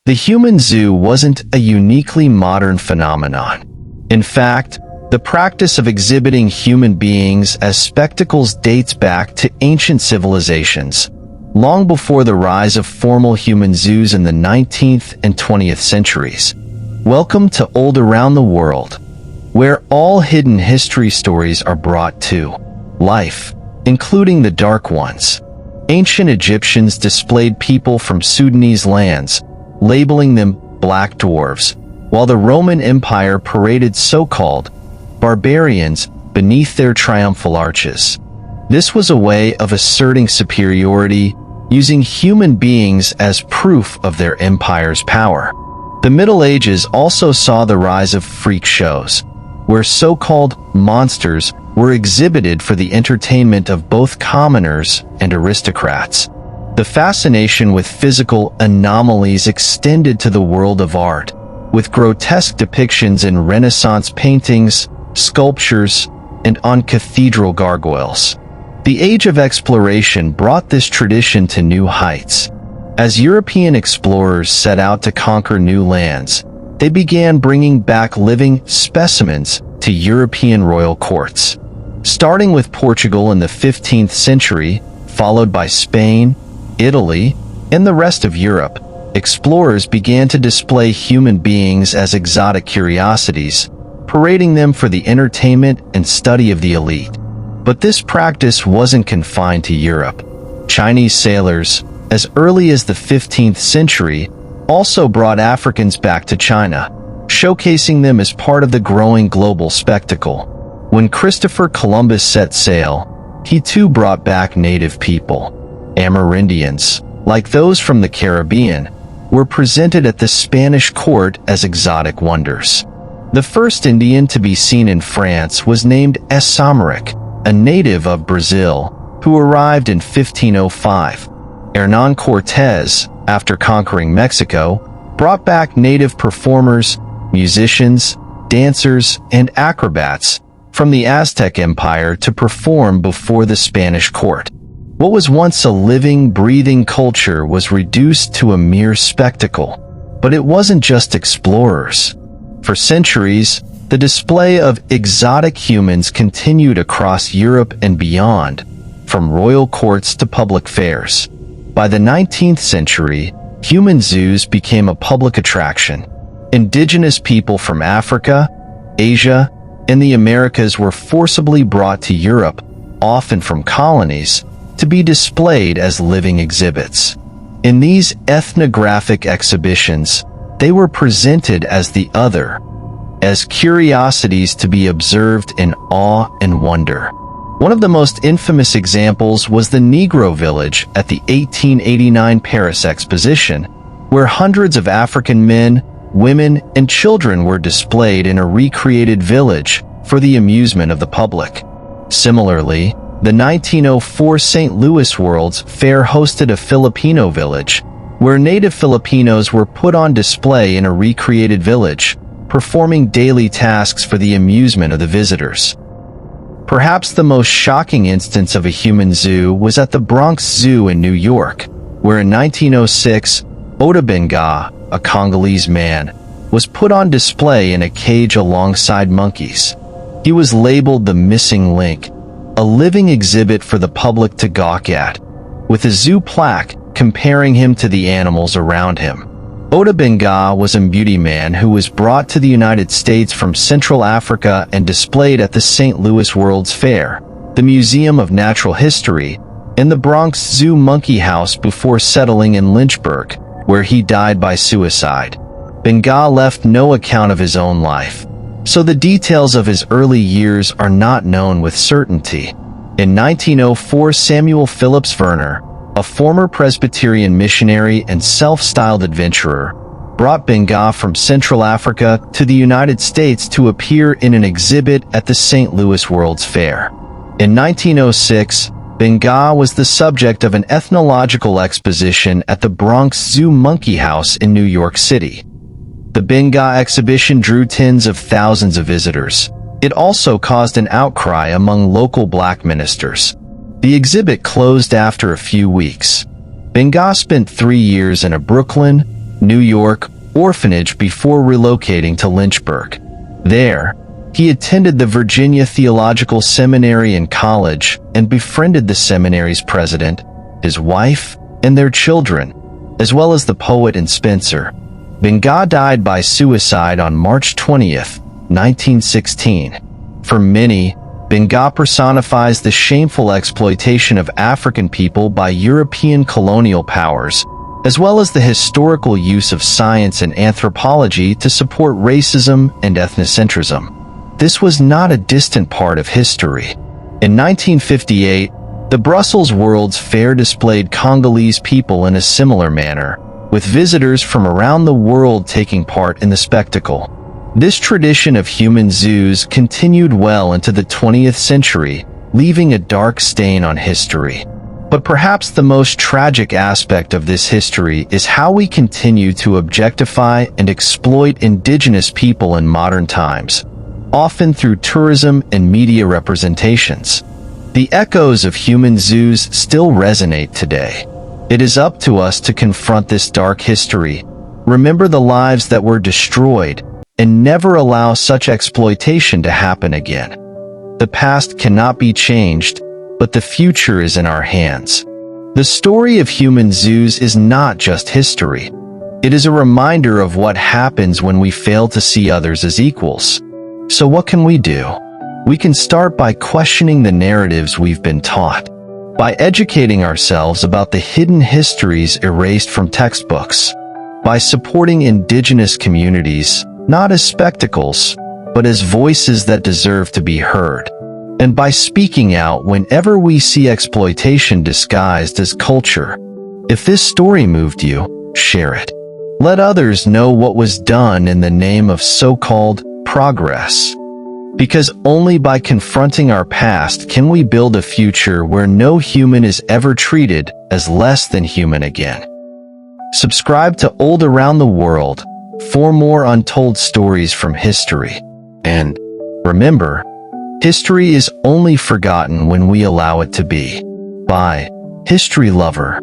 The human zoo wasn't a uniquely modern phenomenon. In fact, the practice of exhibiting human beings as spectacles dates back to ancient civilizations, long before the rise of formal human zoos in the 19th and 20th centuries. Welcome to Old Around the World, where all hidden history stories are brought to life, including the dark ones. Ancient Egyptians displayed people from Sudanese lands, labeling them black dwarves, while the Roman Empire paraded so-called barbarians beneath their triumphal arches. This was a way of asserting superiority, using human beings as proof of their empire's power. The Middle Ages also saw the rise of freak shows, where so-called monsters were exhibited for the entertainment of both commoners and aristocrats. The fascination with physical anomalies extended to the world of art, with grotesque depictions in Renaissance paintings, sculptures, and on cathedral gargoyles. The Age of Exploration brought this tradition to new heights. As European explorers set out to conquer new lands, they began bringing back living specimens to European royal courts. Starting with Portugal in the 15th century, followed by Spain, Italy, and the rest of Europe, explorers began to display human beings as exotic curiosities, parading them for the entertainment and study of the elite. But this practice wasn't confined to Europe. Chinese sailors, as early as the 15th century, also brought Africans back to China, showcasing them as part of the growing global spectacle. When Christopher Columbus set sail, he too brought back native people. Amerindians, like those from the Caribbean, were presented at the Spanish court as exotic wonders. The first Indian to be seen in France was named Essamaric, a native of Brazil, who arrived in 1505. Hernán Cortés, after conquering Mexico, brought back native performers, musicians, dancers, and acrobats from the Aztec Empire to perform before the Spanish court. What was once a living, breathing culture was reduced to a mere spectacle. But it wasn't just explorers. For centuries, the display of exotic humans continued across Europe and beyond, from royal courts to public fairs. By the 19th century, human zoos became a public attraction. Indigenous people from Africa, Asia, and the Americas were forcibly brought to Europe, often from colonies, to be displayed as living exhibits. In these ethnographic exhibitions, they were presented as the other, as curiosities to be observed in awe and wonder. One of the most infamous examples was the Negro Village at the 1889 Paris Exposition, where hundreds of African men, women, and children were displayed in a recreated village for the amusement of the public. Similarly, the 1904 St. Louis World's Fair hosted a Filipino village, where native Filipinos were put on display in a recreated village, performing daily tasks for the amusement of the visitors. Perhaps the most shocking instance of a human zoo was at the Bronx Zoo in New York, where in 1906, Ota Benga, a Congolese man, was put on display in a cage alongside monkeys. He was labeled the missing link, a living exhibit for the public to gawk at, with a zoo plaque comparing him to the animals around him. Ota Benga was a beauty man who was brought to the United States from Central Africa and displayed at the St. Louis World's Fair, the Museum of Natural History, and the Bronx Zoo Monkey House before settling in Lynchburg, where he died by suicide. Benga left no account of his own life, so the details of his early years are not known with certainty. In 1904, Samuel Phillips Verner, a former Presbyterian missionary and self-styled adventurer, brought Benga from Central Africa to the United States to appear in an exhibit at the St. Louis World's Fair. In 1906, Benga was the subject of an ethnological exposition at the Bronx Zoo Monkey House in New York City. The Benga exhibition drew tens of thousands of visitors. It also caused an outcry among local black ministers. The exhibit closed after a few weeks. Benga spent 3 years in a Brooklyn, New York orphanage before relocating to Lynchburg. There, he attended the Virginia Theological Seminary and College and befriended the seminary's president, his wife, and their children, as well as the poet and Spencer. Benga died by suicide on March 20th, 1916. For many, Benga personifies the shameful exploitation of African people by European colonial powers, as well as the historical use of science and anthropology to support racism and ethnocentrism. This was not a distant part of history. In 1958, the Brussels World's Fair displayed Congolese people in a similar manner, with visitors from around the world taking part in the spectacle. This tradition of human zoos continued well into the 20th century, leaving a dark stain on history. But perhaps the most tragic aspect of this history is how we continue to objectify and exploit indigenous people in modern times, often through tourism and media representations. The echoes of human zoos still resonate today. It is up to us to confront this dark history, remember the lives that were destroyed, and never allow such exploitation to happen again. The past cannot be changed, but the future is in our hands. The story of human zoos is not just history. It is a reminder of what happens when we fail to see others as equals. So what can we do? We can start by questioning the narratives we've been taught, by educating ourselves about the hidden histories erased from textbooks, by supporting indigenous communities, not as spectacles, but as voices that deserve to be heard, and by speaking out whenever we see exploitation disguised as culture. If this story moved you, share it. Let others know what was done in the name of so-called progress. Because only by confronting our past can we build a future where no human is ever treated as less than human again. Subscribe to Old Around the World for more untold stories from history. And remember, history is only forgotten when we allow it to be. By History Lover.